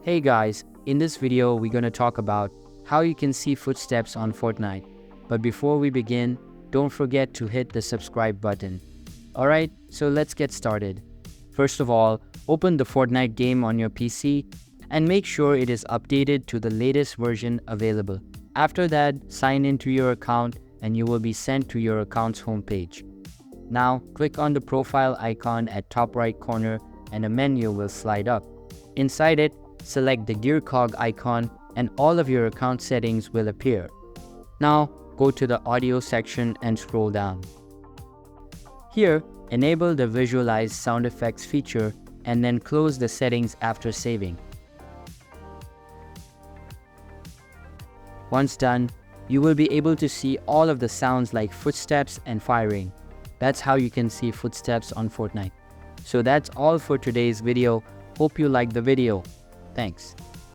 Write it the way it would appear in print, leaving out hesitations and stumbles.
Hey guys, in this video we're going to talk about how you can see footsteps on Fortnite. But before we begin, don't forget to hit the subscribe button. Alright, so let's get started. First of all, open the Fortnite game on your PC and make sure it is updated to the latest version available. After that, sign into your account and you will be sent to your account's homepage. Now, click on the profile icon at top right corner and a menu will slide up. Inside it, select the gear cog icon and all of your account settings will appear. Now, go to the audio section and scroll down. Here, enable the visualize sound effects feature and then close the settings after saving. Once done, you will be able to see all of the sounds like footsteps and firing. That's how you can see footsteps on Fortnite. So that's all for today's video. Hope you liked the video. Thanks.